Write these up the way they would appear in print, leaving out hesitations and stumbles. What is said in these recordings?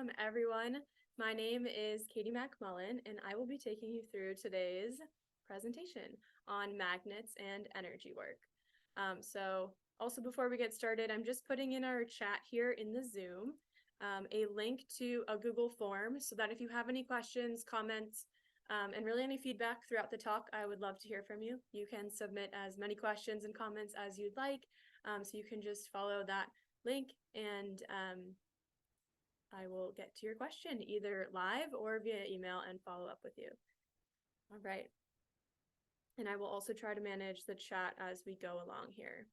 Welcome, everyone. My name is Katie McMullen, and I will be taking you through today's presentation on magnets and energy work. Also before we get started, I'm just putting in our chat here in the Zoom a link to a Google form so that if you have any questions, comments, and really any feedback throughout the talk, I would love to hear from you. You can submit as many questions and comments as you'd like, so you can just follow that link and I will get to your question either live or via email and follow up with you. All right. And I will also try to manage the chat as we go along here.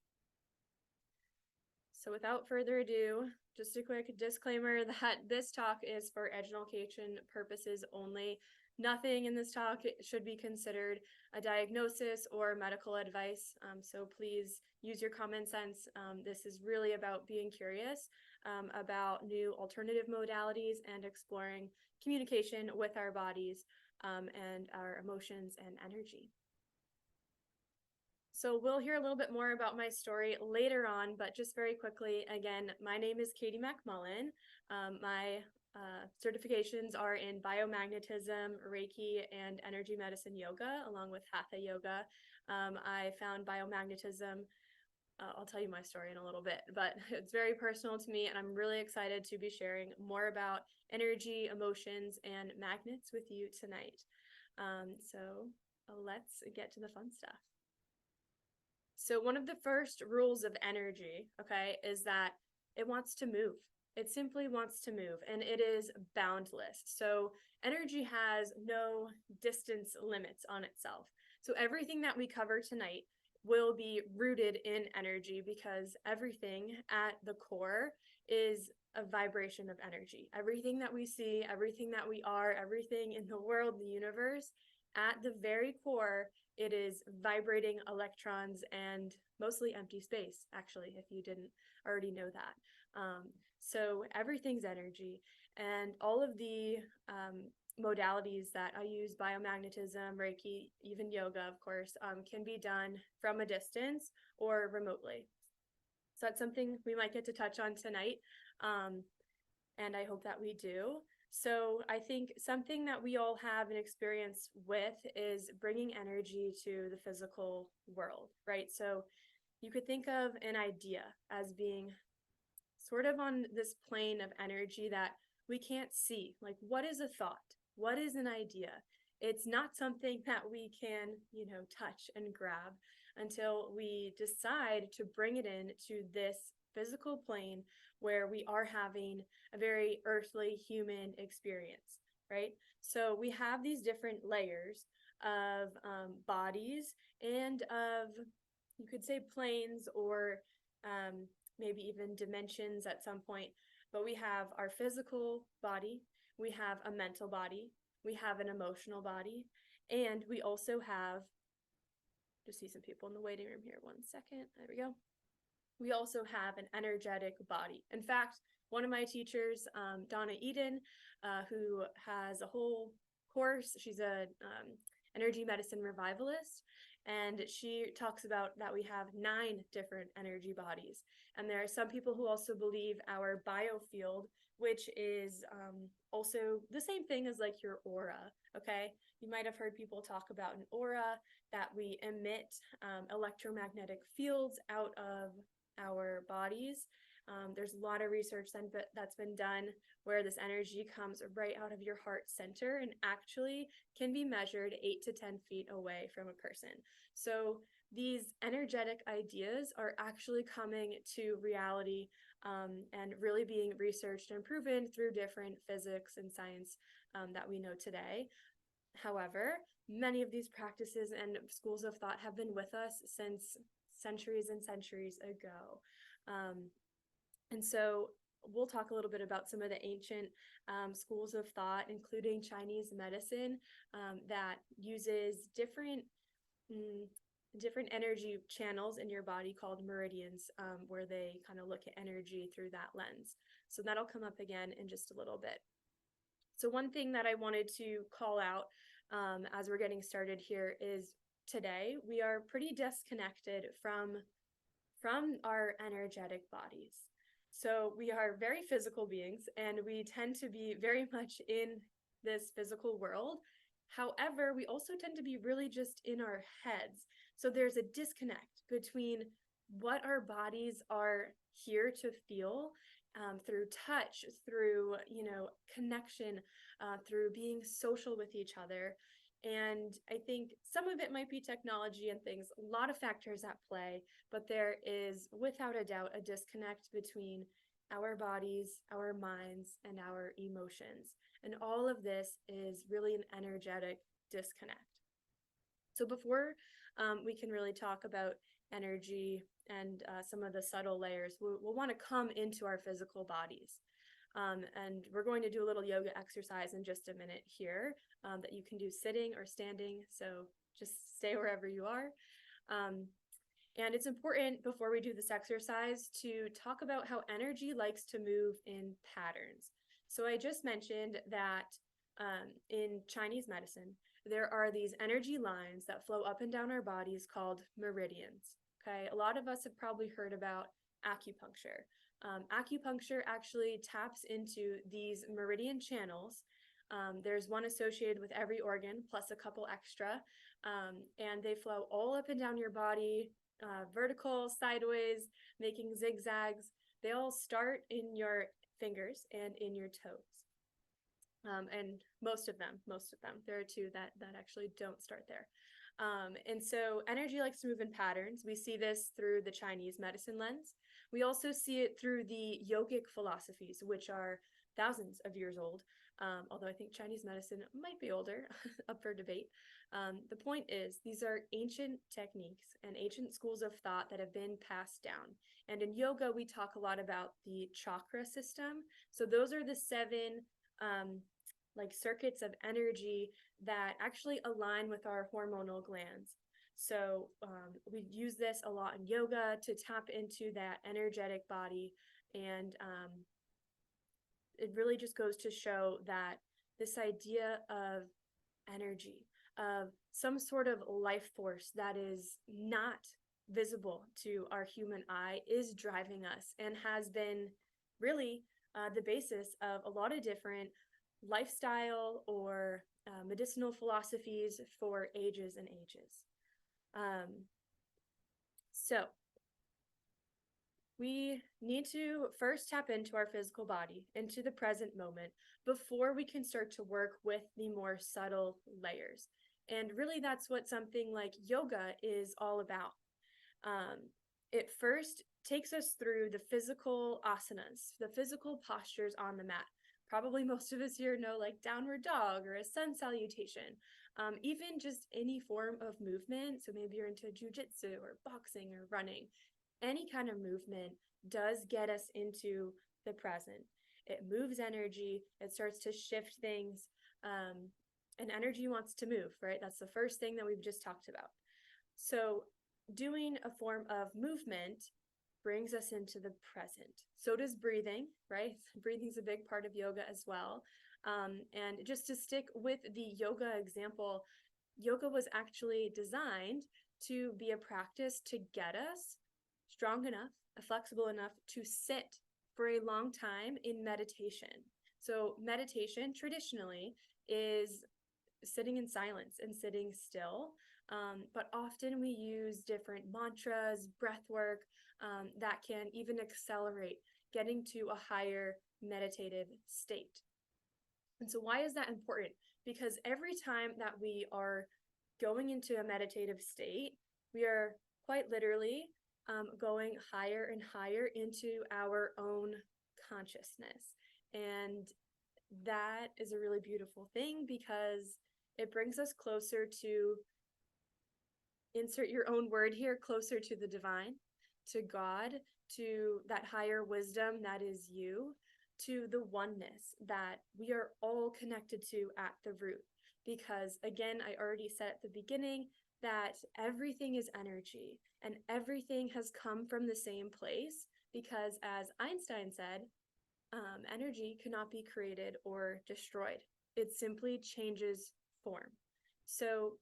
So without further ado, just a quick disclaimer that this talk is for education purposes only. Nothing in this talk should be considered a diagnosis or medical advice, so please use your common sense. This is really about being curious about new alternative modalities and exploring communication with our bodies and our emotions and energy. So we'll hear a little bit more about my story later on, but just very quickly, again, my name is Katie McMullen. My certifications are in biomagnetism, Reiki, and energy medicine yoga, along with Hatha yoga. I found biomagnetism. I'll tell you my story in a little bit, but it's very personal to me, and I'm really excited to be sharing more about energy, emotions, and magnets with you tonight. So let's get to the fun stuff. So one of the first rules of energy, okay, is that it wants to move. It simply wants to move, and it is boundless. So energy has no distance limits on itself. So everything that we cover tonight will be rooted in energy because everything at the core is a vibration of energy. Everything that we see, everything that we are, everything in the world, the universe, at the very core, it is vibrating electrons and mostly empty space, actually, if you didn't already know that. So everything's energy, and all of the modalities that I use, biomagnetism, Reiki, even yoga, of course, can be done from a distance or remotely. So that's something we might get to touch on tonight, and I hope that we do. So I think something that we all have an experience with is bringing energy to the physical world, right? So you could think of an idea as being sort of on this plane of energy that we can't see. Like, what is a thought? What is an idea? It's not something that we can, touch and grab until we decide to bring it into this physical plane where we are having a very earthly human experience, right? So we have these different layers of bodies and of, you could say, planes or maybe even dimensions at some point. But we have our physical body, we have a mental body, we have an emotional body, and we also have, just see some people in the waiting room here, 1 second, there we go. We also have an energetic body. In fact, one of my teachers, Donna Eden, who has a whole course, she's a energy medicine revivalist, and she talks about that we have 9 different energy bodies. And there are some people who also believe our biofield, which is also the same thing as like your aura, okay? You might have heard people talk about an aura, that we emit electromagnetic fields out of our bodies. There's a lot of research that's been done where this energy comes right out of your heart center and actually can be measured 8 to 10 feet away from a person. So these energetic ideas are actually coming to reality and really being researched and proven through different physics and science that we know today. However, many of these practices and schools of thought have been with us since centuries and centuries ago. And so we'll talk a little bit about some of the ancient schools of thought, including Chinese medicine, that uses different energy channels in your body called meridians, where they kind of look at energy through that lens. So that'll come up again in just a little bit. So one thing that I wanted to call out as we're getting started here is today we are pretty disconnected from our energetic bodies. So we are very physical beings and we tend to be very much in this physical world. However, we also tend to be really just in our heads. So there's a disconnect between what our bodies are here to feel through touch, through, connection, through being social with each other. And I think some of it might be technology and things, a lot of factors at play, but there is without a doubt a disconnect between our bodies, our minds, and our emotions. And all of this is really an energetic disconnect. So before we can really talk about energy and some of the subtle layers, we'll want to come into our physical bodies. And we're going to do a little yoga exercise in just a minute here that you can do sitting or standing. So just stay wherever you are. And it's important before we do this exercise to talk about how energy likes to move in patterns. So I just mentioned that in Chinese medicine, there are these energy lines that flow up and down our bodies called meridians. Okay, a lot of us have probably heard about acupuncture. Acupuncture actually taps into these meridian channels. There's one associated with every organ, plus a couple extra, and they flow all up and down your body, vertical, sideways, making zigzags. They all start in your fingers and in your toes. And most of them, there are two that actually don't start there. And so energy likes to move in patterns. We see this through the Chinese medicine lens. We also see it through the yogic philosophies, which are thousands of years old, although I think Chinese medicine might be older, up for debate. The point is, these are ancient techniques and ancient schools of thought that have been passed down. And in yoga, we talk a lot about the chakra system. So those are the seven circuits of energy that actually align with our hormonal glands. So we use this a lot in yoga to tap into that energetic body. And it really just goes to show that this idea of energy, of some sort of life force that is not visible to our human eye, is driving us and has been really the basis of a lot of different lifestyle or medicinal philosophies for ages and ages. So we need to first tap into our physical body, into the present moment, before we can start to work with the more subtle layers. And really, that's what something like yoga is all about. It first takes us through the physical asanas, the physical postures on the mat. Probably most of us here know like downward dog or a sun salutation, even just any form of movement. So maybe you're into jujitsu or boxing or running. Any kind of movement does get us into the present. It moves energy, it starts to shift things, and energy wants to move, right? That's the first thing that we've just talked about. So doing a form of movement brings us into the present. So does breathing, right? Breathing is a big part of yoga as well. And just to stick with the yoga example, yoga was actually designed to be a practice to get us strong enough, flexible enough to sit for a long time in meditation. So meditation traditionally is sitting in silence and sitting still. But often we use different mantras, breath work, that can even accelerate getting to a higher meditative state. And so why is that important? Because every time that we are going into a meditative state, we are quite literally going higher and higher into our own consciousness. And that is a really beautiful thing because it brings us closer to, insert your own word here, closer to the divine, to God, to that higher wisdom that is you, to the oneness that we are all connected to at the root. Because again, I already said at the beginning that everything is energy and everything has come from the same place, because as Einstein said, energy cannot be created or destroyed. It simply changes form. So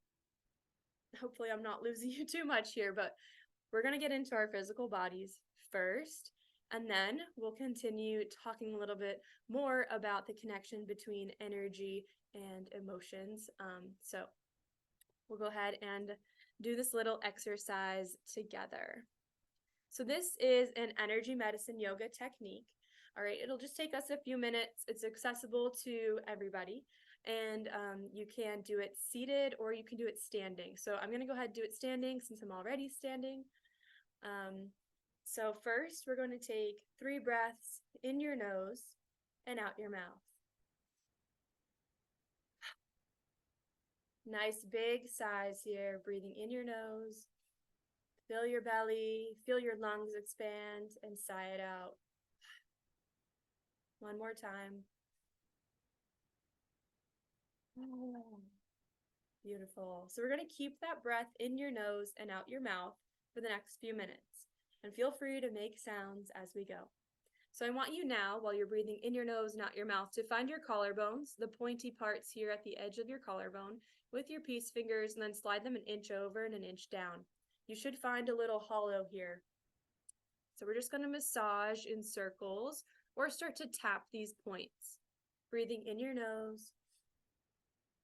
hopefully I'm not losing you too much here, but we're going to get into our physical bodies first. And then we'll continue talking a little bit more about the connection between energy and emotions. So we'll go ahead and do this little exercise together. So this is an energy medicine yoga technique. All right, it'll just take us a few minutes. It's accessible to everybody, and you can do it seated or you can do it standing. So I'm going to go ahead and do it standing since I'm already standing. So first, we're going to take 3 breaths in your nose and out your mouth. Nice big sighs here, breathing in your nose. Fill your belly, feel your lungs expand, and sigh it out. One more time. Beautiful. So we're going to keep that breath in your nose and out your mouth for the next few minutes. And feel free to make sounds as we go. So I want you now, while you're breathing in your nose and out your mouth, to find your collarbones, the pointy parts here at the edge of your collarbone, with your peace fingers, and then slide them an inch over and an inch down. You should find a little hollow here. So we're just going to massage in circles or start to tap these points. Breathing in your nose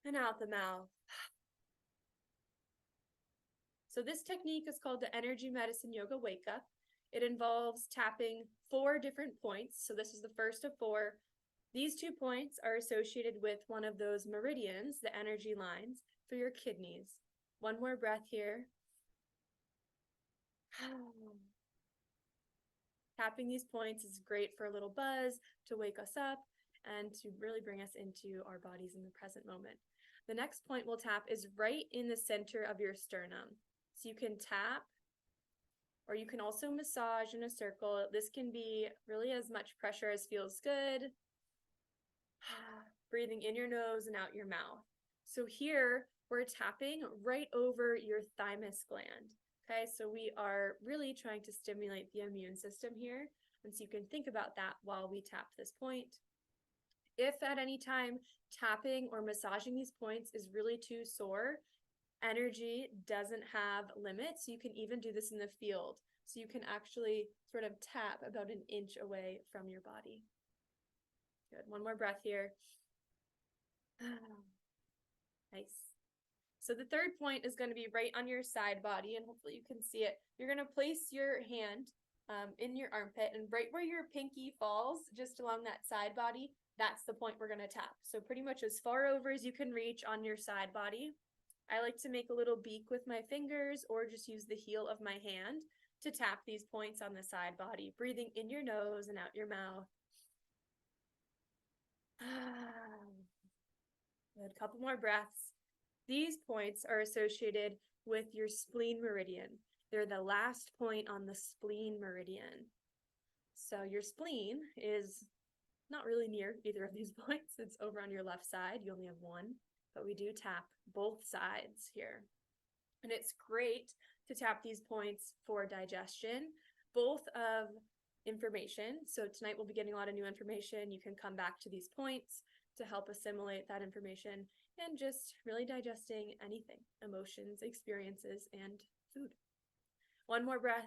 and out the mouth. So this technique is called the Energy Medicine Yoga Wake Up. It involves tapping 4 different points. So this is the first of 4. These 2 points are associated with one of those meridians, the energy lines, for your kidneys. One more breath here. Tapping these points is great for a little buzz, to wake us up, and to really bring us into our bodies in the present moment. The next point we'll tap is right in the center of your sternum. So you can tap, or you can also massage in a circle. This can be really as much pressure as feels good. Breathing in your nose and out your mouth. So here we're tapping right over your thymus gland. Okay, so we are really trying to stimulate the immune system here. And so you can think about that while we tap this point. If at any time tapping or massaging these points is really too sore, energy doesn't have limits. You can even do this in the field. So you can actually sort of tap about an inch away from your body. Good. One more breath here. Nice. So the third point is going to be right on your side body, and hopefully you can see it. You're going to place your hand in your armpit, and right where your pinky falls, just along that side body, that's the point we're going to tap. So pretty much as far over as you can reach on your side body. I like to make a little beak with my fingers or just use the heel of my hand to tap these points on the side body, breathing in your nose and out your mouth. Good. Couple more breaths. These points are associated with your spleen meridian. They're the last point on the spleen meridian. So your spleen is not really near either of these points. It's over on your left side. You only have one, but we do tap both sides here. And it's great to tap these points for digestion, both of information. So tonight we'll be getting a lot of new information. You can come back to these points to help assimilate that information and just really digesting anything, emotions, experiences, and food. One more breath.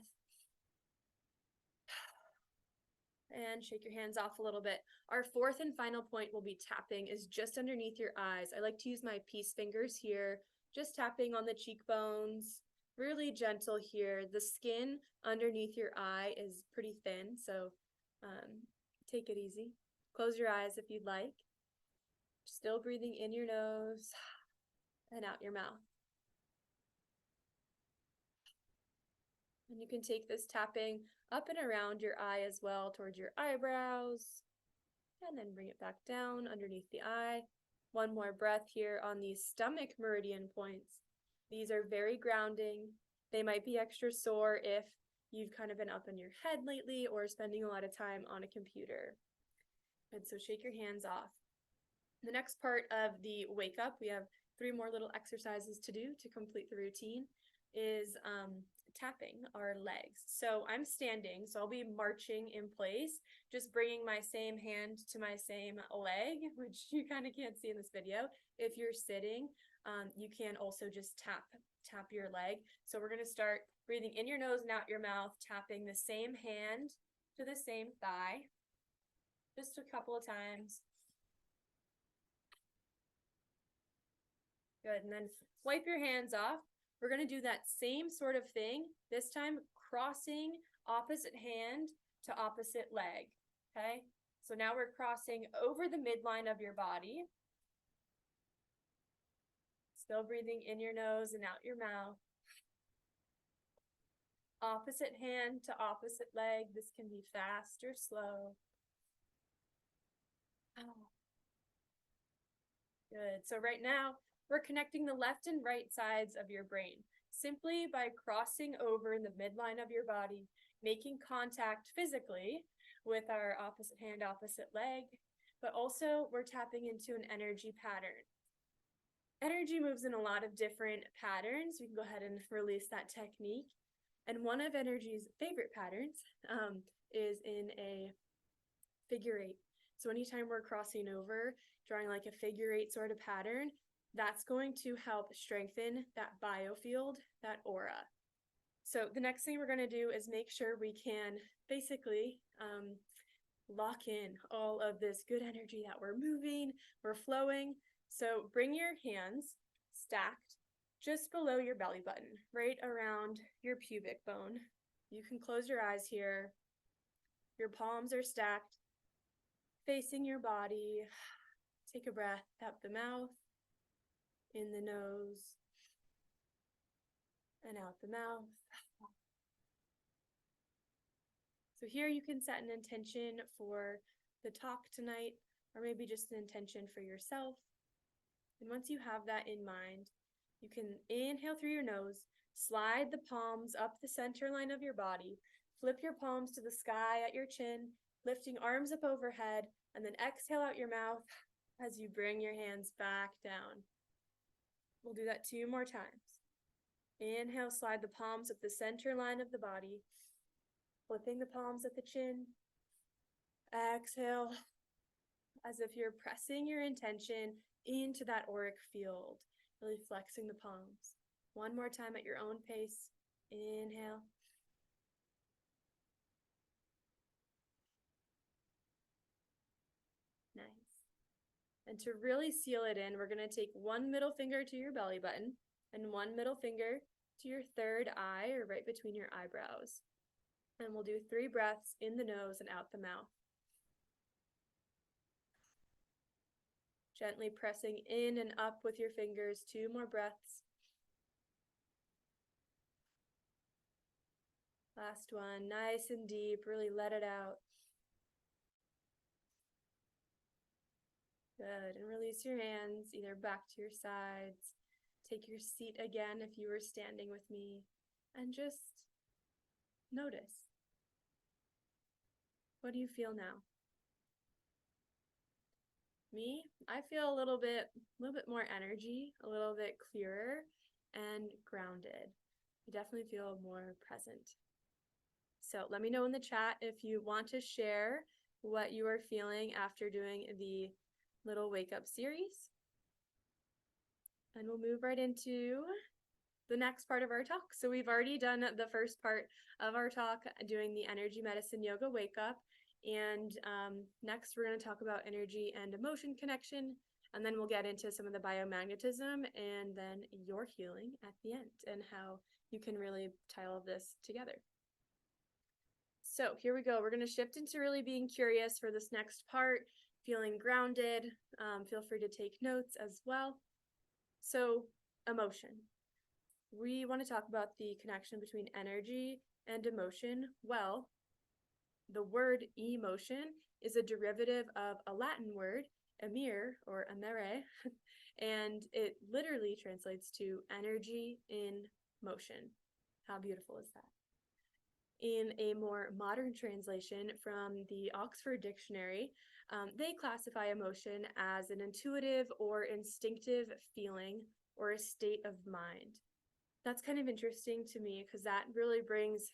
And shake your hands off a little bit. Our fourth and final point we'll be tapping is just underneath your eyes. I like to use my peace fingers here, just tapping on the cheekbones, really gentle here. The skin underneath your eye is pretty thin, so take it easy. Close your eyes if you'd like. Still breathing in your nose and out your mouth. And you can take this tapping up and around your eye as well, towards your eyebrows, and then bring it back down underneath the eye. One more breath here on these stomach meridian points. These are very grounding. They might be extra sore if you've kind of been up in your head lately or spending a lot of time on a computer. And so shake your hands off. The next part of the wake up, we have 3 more little exercises to do to complete the routine, is tapping our legs. So I'm standing, so I'll be marching in place, just bringing my same hand to my same leg, which you kind of can't see in this video. If you're sitting, you can also just tap your leg. So we're going to start breathing in your nose and out your mouth, tapping the same hand, to the same thigh, just a couple of times. Good, and then wipe your hands off. We're going to do that same sort of thing, this time crossing opposite hand to opposite leg, okay? So now we're crossing over the midline of your body. Still breathing in your nose and out your mouth. Opposite hand to opposite leg. This can be fast or slow. Oh. Good. So right now, we're connecting the left and right sides of your brain simply by crossing over the midline of your body, making contact physically with our opposite hand, opposite leg, but also we're tapping into an energy pattern. Energy moves in a lot of different patterns. We can go ahead and release that technique. And one of energy's favorite patterns is in a figure eight. So anytime we're crossing over, drawing like a figure eight sort of pattern, that's going to help strengthen that biofield, that aura. So the next thing we're going to do is make sure we can basically lock in all of this good energy that we're moving, we're flowing. So bring your hands stacked just below your belly button, right around your pubic bone. You can close your eyes here. Your palms are stacked, facing your body. Take a breath out the mouth, in the nose, and out the mouth. So here you can set an intention for the talk tonight, or maybe just an intention for yourself. And once you have that in mind, you can inhale through your nose, slide the palms up the center line of your body, flip your palms to the sky at your chin, lifting arms up overhead, and then exhale out your mouth as you bring your hands back down. We'll do that 2 more times. Inhale, slide the palms up the center line of the body, flipping the palms at the chin. Exhale, as if you're pressing your intention into that auric field, really flexing the palms. 1 more time at your own pace. Inhale. Nice. And to really seal it in, we're going to take 1 middle finger to your belly button and 1 middle finger to your third eye, or right between your eyebrows. And we'll do 3 breaths in the nose and out the mouth. Gently pressing in and up with your fingers. 2 more breaths. Last one, nice and deep, really let it out. Good, and release your hands either back to your sides. Take your seat again if you were standing with me, and just notice. What do you feel now? Me, I feel a little bit more energy, a little bit clearer and grounded. I definitely feel more present. So let me know in the chat if you want to share what you are feeling after doing the little wake up series. And we'll move right into the next part of our talk. So we've already done the first part of our talk, doing the energy medicine yoga wake up. And next we're going to talk about energy and emotion connection, and then we'll get into some of the biomagnetism and then your healing at the end and how you can really tie all of this together. So here we go. We're going to shift into really being curious for this next part, feeling grounded. Feel free to take notes as well. So emotion. We want to talk about the connection between energy and emotion. Well, the word emotion is a derivative of a Latin word, emir or amere, and it literally translates to energy in motion. How beautiful is that? In a more modern translation from the Oxford Dictionary, they classify emotion as an intuitive or instinctive feeling or a state of mind. That's kind of interesting to me because that really brings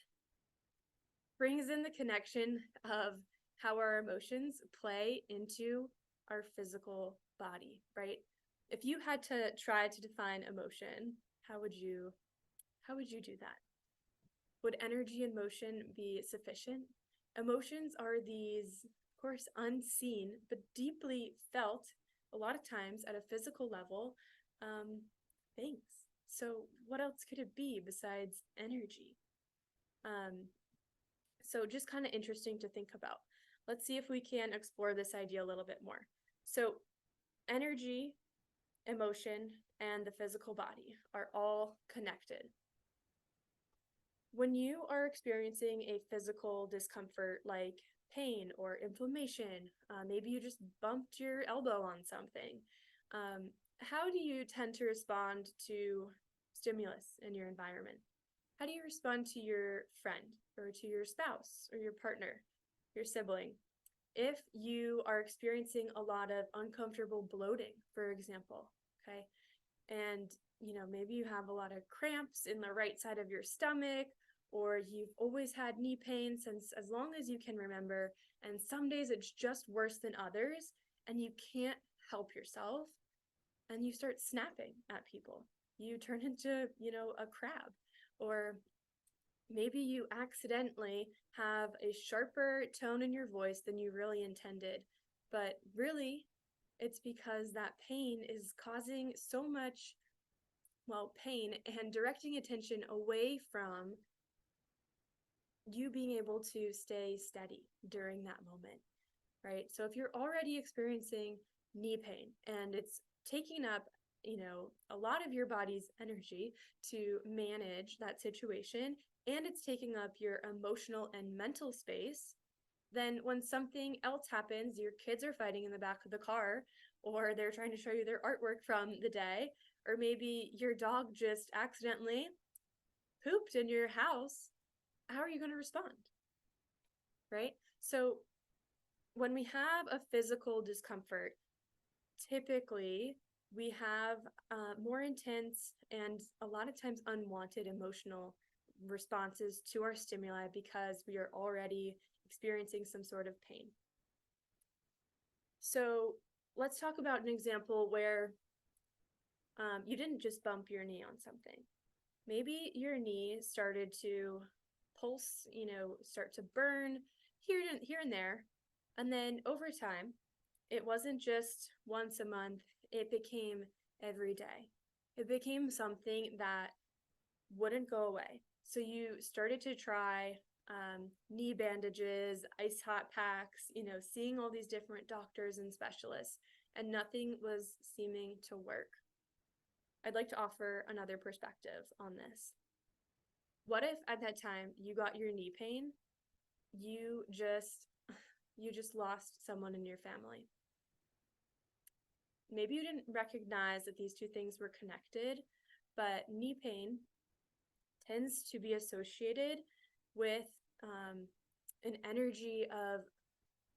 in the connection of how our emotions play into our physical body, right? If you had to try to define emotion, how would you do that? Would energy and motion be sufficient? Emotions are these, of course, unseen, but deeply felt a lot of times at a physical level things. So, what else could it be besides energy? Um, so, just kind of interesting to think about. Let's see if we can explore this idea a little bit more. So, energy, emotion, and the physical body are all connected. When you are experiencing a physical discomfort like pain or inflammation, maybe you just bumped your elbow on something, how do you tend to respond to stimulus in your environment? How do you respond to your friend or to your spouse or your partner, your sibling? If you are experiencing a lot of uncomfortable bloating, for example, okay, and maybe you have a lot of cramps in the right side of your stomach, or you've always had knee pain since as long as you can remember, and some days it's just worse than others, and you can't help yourself, and you start snapping at people. You turn into, a crab. Or maybe you accidentally have a sharper tone in your voice than you really intended, but really it's because that pain is causing so much, well, pain, and directing attention away from you being able to stay steady during that moment, right? So if you're already experiencing knee pain and it's taking up, a lot of your body's energy to manage that situation, and it's taking up your emotional and mental space, then when something else happens, your kids are fighting in the back of the car, or they're trying to show you their artwork from the day, or maybe your dog just accidentally pooped in your house, how are you going to respond? Right? So when we have a physical discomfort, typically we have more intense and a lot of times unwanted emotional responses to our stimuli because we are already experiencing some sort of pain. So let's talk about an example where you didn't just bump your knee on something. Maybe your knee started to pulse, start to burn here and there. And then over time, it wasn't just once a month, it became every day. It became something that wouldn't go away. So you started to try knee bandages, ice hot packs, seeing all these different doctors and specialists, and nothing was seeming to work. I'd like to offer another perspective on this. What if at that time you got your knee pain, you just lost someone in your family? Maybe you didn't recognize that these two things were connected, but knee pain tends to be associated with an energy of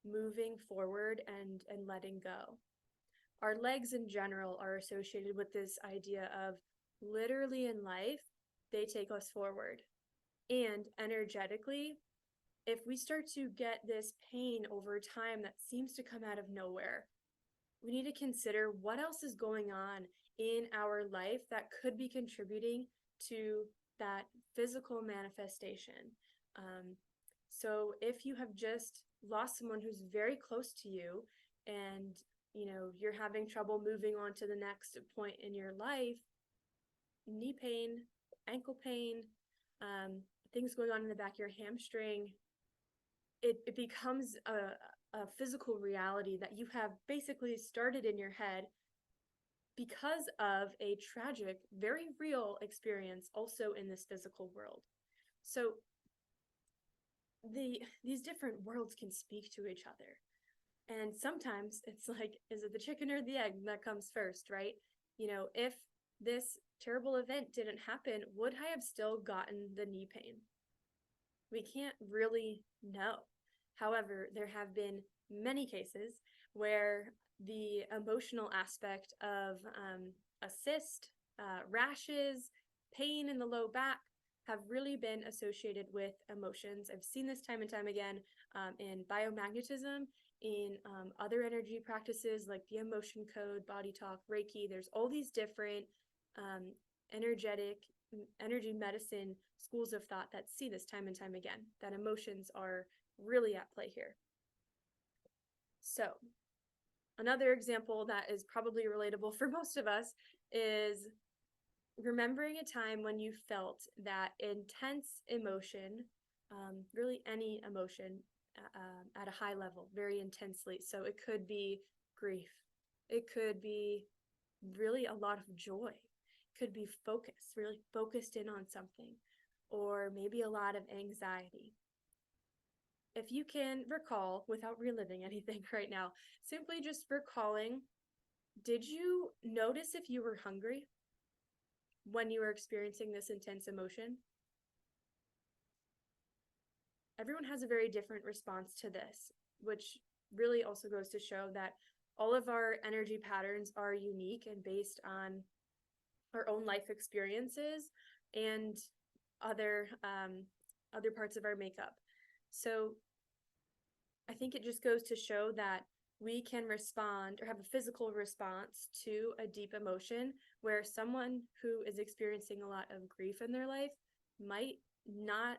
moving forward and letting go. Our legs in general are associated with this idea of literally in life, they take us forward. And energetically, if we start to get this pain over time that seems to come out of nowhere, we need to consider what else is going on in our life that could be contributing to that physical manifestation. So if you have just lost someone who's very close to you, and you're having trouble moving on to the next point in your life, knee pain, ankle pain, things going on in the back of your hamstring, it becomes a physical reality that you have basically started in your head because of a tragic, very real experience also in this physical world. So these different worlds can speak to each other. And sometimes it's like, is it the chicken or the egg that comes first, right? If this terrible event didn't happen, would I have still gotten the knee pain? We can't really know. However, there have been many cases where the emotional aspect of a cyst, rashes, pain in the low back have really been associated with emotions. I've seen this time and time again in biomagnetism, in other energy practices like the emotion code, body talk, Reiki. There's all these different energy medicine schools of thought that see this time and time again, that emotions are really at play here. So another example that is probably relatable for most of us is remembering a time when you felt that intense emotion, really any emotion at a high level, very intensely. So it could be grief, it could be really a lot of joy, it could be focus, really focused in on something, or maybe a lot of anxiety. If you can recall, without reliving anything right now, simply just recalling, did you notice if you were hungry when you were experiencing this intense emotion? Everyone has a very different response to this, which really also goes to show that all of our energy patterns are unique and based on our own life experiences and other parts of our makeup. So I think it just goes to show that we can respond or have a physical response to a deep emotion, where someone who is experiencing a lot of grief in their life might not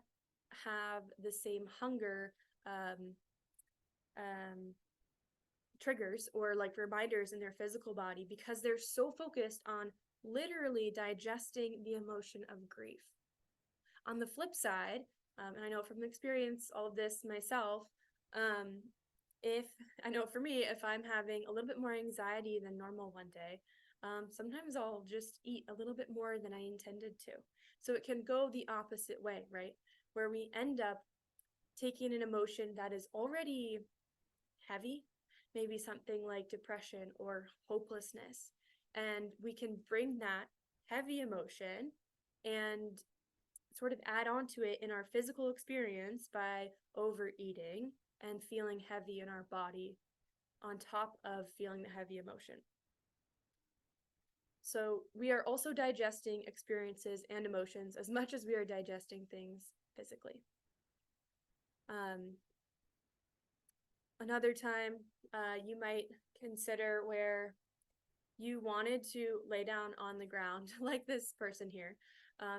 have the same hunger triggers or like reminders in their physical body, because they're so focused on literally digesting the emotion of grief. On the flip side, and I know from experience all of this myself, if I know for me, if I'm having a little bit more anxiety than normal one day, sometimes I'll just eat a little bit more than I intended to. So it can go the opposite way, right? Where we end up taking an emotion that is already heavy, maybe something like depression or hopelessness, and we can bring that heavy emotion and sort of add on to it in our physical experience by overeating and feeling heavy in our body on top of feeling the heavy emotion. So we are also digesting experiences and emotions as much as we are digesting things physically. Another time you might consider where you wanted to lay down on the ground like this person here,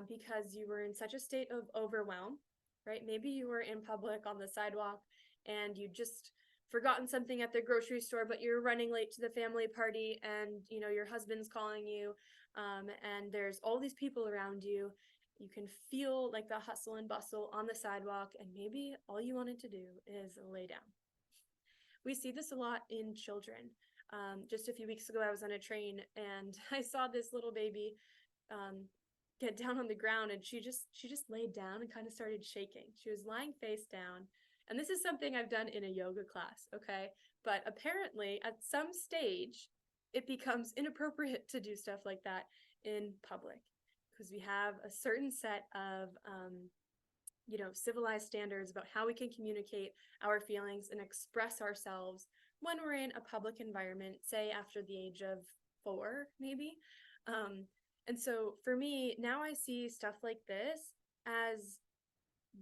because you were in such a state of overwhelm, right? Maybe you were in public on the sidewalk and you just forgotten something at the grocery store, but you're running late to the family party, and your husband's calling you, and there's all these people around you. You can feel like the hustle and bustle on the sidewalk, and maybe all you wanted to do is lay down. We see this a lot in children. Just a few weeks ago, I was on a train and I saw this little baby get down on the ground, and she just laid down and kind of started shaking. She was lying face down. And this is something I've done in a yoga class, okay? But apparently at some stage, it becomes inappropriate to do stuff like that in public, because we have a certain set of civilized standards about how we can communicate our feelings and express ourselves when we're in a public environment, say after the age of 4, maybe. And so for me, now I see stuff like this as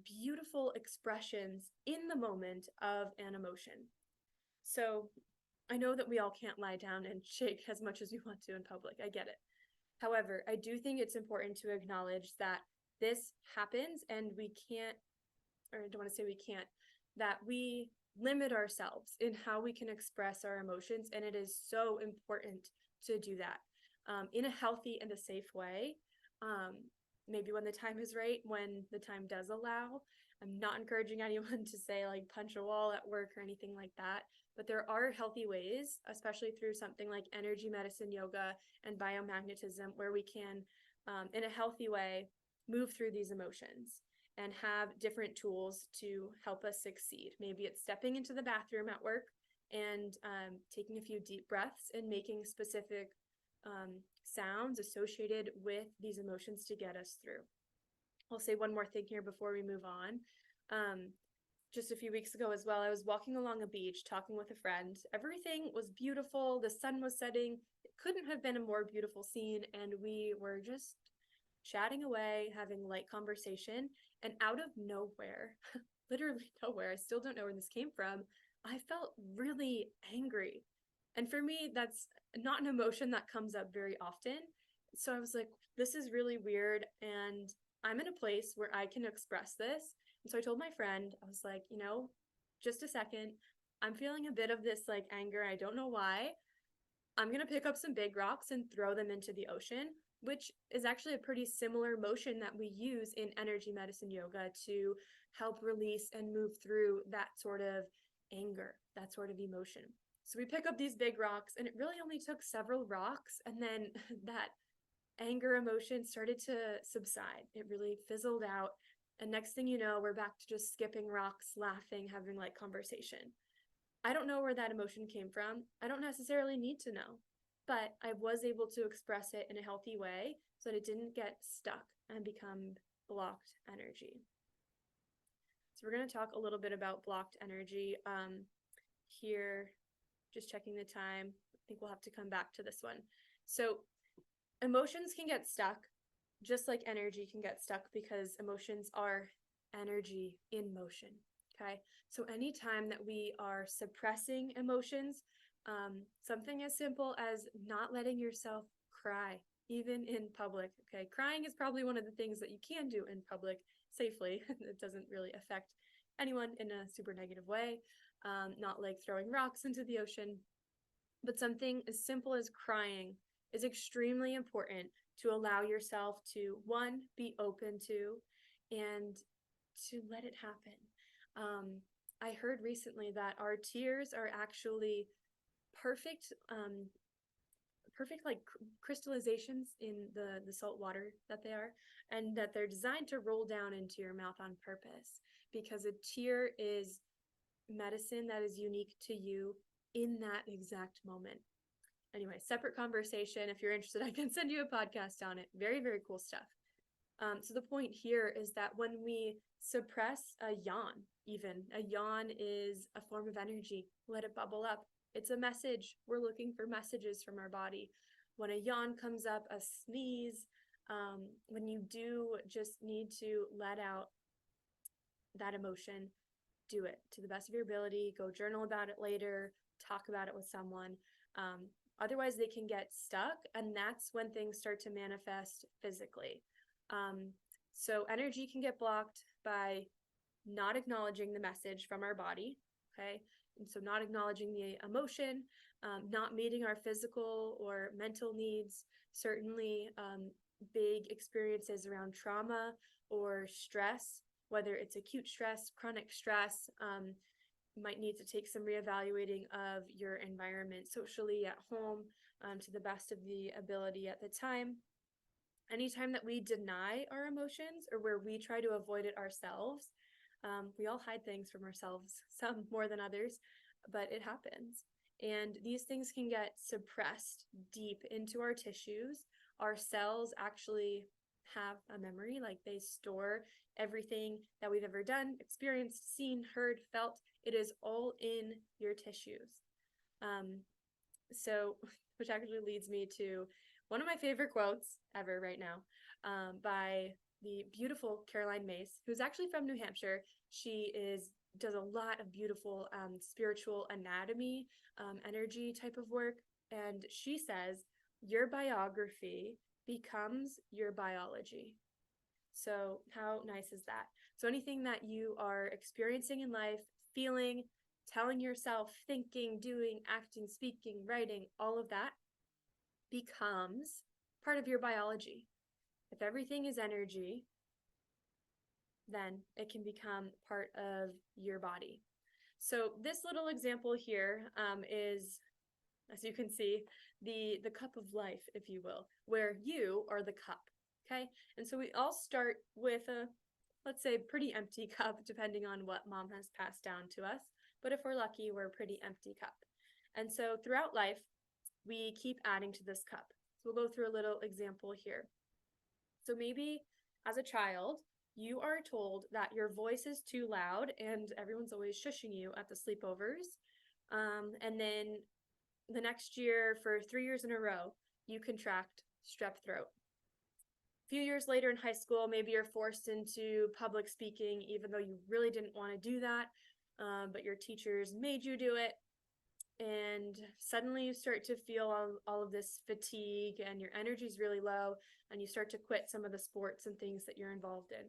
beautiful expressions in the moment of an emotion. So I know that we all can't lie down and shake as much as we want to in public. I get it. However, I do think it's important to acknowledge that this happens, and we can't, or I don't want to say we can't, that we limit ourselves in how we can express our emotions. And it is so important to do that in a healthy and a safe way. Maybe when the time is right, when the time does allow. I'm not encouraging anyone to say like punch a wall at work or anything like that, but there are healthy ways, especially through something like energy medicine, yoga, and biomagnetism, where we can, in a healthy way, move through these emotions and have different tools to help us succeed. Maybe it's stepping into the bathroom at work and taking a few deep breaths and making specific sounds associated with these emotions to get us through. I'll say one more thing here before we move on. Just a few weeks ago as well, I was walking along a beach talking with a friend. Everything was beautiful. The sun was setting. It couldn't have been a more beautiful scene. And we were just chatting away, having light conversation. And out of nowhere, literally nowhere, I still don't know where this came from, I felt really angry. And for me, that's not an emotion that comes up very often. So I was like, this is really weird. And I'm in a place where I can express this. And so I told my friend, I was like, just a second. I'm feeling a bit of this like anger. I don't know why. I'm going to pick up some big rocks and throw them into the ocean, which is actually a pretty similar motion that we use in energy medicine yoga to help release and move through that sort of anger, that sort of emotion. So we pick up these big rocks, and it really only took several rocks, and then that anger emotion started to subside. It really fizzled out. And next thing you know, we're back to just skipping rocks, laughing, having like conversation. I don't know where that emotion came from. I don't necessarily need to know, but I was able to express it in a healthy way so that it didn't get stuck and become blocked energy. So we're going to talk a little bit about blocked energy here, just checking the time. I think we'll have to come back to this one. So emotions can get stuck just like energy can get stuck because emotions are energy in motion. Okay, so anytime that we are suppressing emotions, something as simple as not letting yourself cry, even in public. Okay, crying is probably one of the things that you can do in public safely. It doesn't really affect anyone in a super negative way, not like throwing rocks into the ocean. But something as simple as crying is extremely important to allow yourself to, one, be open to, and to let it happen. I heard recently that our tears are actually perfect, perfect like crystallizations in the salt water that they are, and that they're designed to roll down into your mouth on purpose because a tear is medicine that is unique to you in that exact moment. Anyway, separate conversation. If you're interested, I can send you a podcast on it. Very, very cool stuff. So the point here is that when we suppress a yawn, even a yawn is a form of energy. Let it bubble up. It's a message. We're looking for messages from our body. When a yawn comes up, a sneeze, when you do just need to let out that emotion, do it to the best of your ability. Go journal about it later. Talk about it with someone. Otherwise, they can get stuck, and that's when things start to manifest physically. So energy can get blocked by not acknowledging the message from our body, okay? And so not acknowledging the emotion, not meeting our physical or mental needs, certainly big experiences around trauma or stress, whether it's acute stress, chronic stress, might need to take some reevaluating of your environment socially at home to the best of the ability at the time. Anytime that we deny our emotions or where we try to avoid it ourselves, we all hide things from ourselves, some more than others, but it happens. And these things can get suppressed deep into our tissues. Our cells actually have a memory, like they store everything that we've ever done, experienced, seen, heard, felt. It is all in your tissues. So, which actually leads me to one of my favorite quotes ever right now by the beautiful Caroline Myss, who's actually from New Hampshire. She does a lot of beautiful spiritual anatomy, energy type of work. And she says, your biography becomes your biology. So how nice is that? So anything that you are experiencing in life, feeling, telling yourself, thinking, doing, acting, speaking, writing, all of that becomes part of your biology. If everything is energy, then it can become part of your body. So this little example here is, as you can see, the cup of life, if you will, where you are the cup, okay? And so we all start with a, let's say, pretty empty cup, depending on what mom has passed down to us. But if we're lucky, we're a pretty empty cup. And so throughout life, we keep adding to this cup. So we'll go through a little example here. So maybe as a child, you are told that your voice is too loud and everyone's always shushing you at the sleepovers. And then the next year, for 3 years in a row, you contract strep throat. A few years later in high school, maybe you're forced into public speaking, even though you really didn't want to do that, but your teachers made you do it. And suddenly you start to feel all of this fatigue and your energy is really low, and you start to quit some of the sports and things that you're involved in.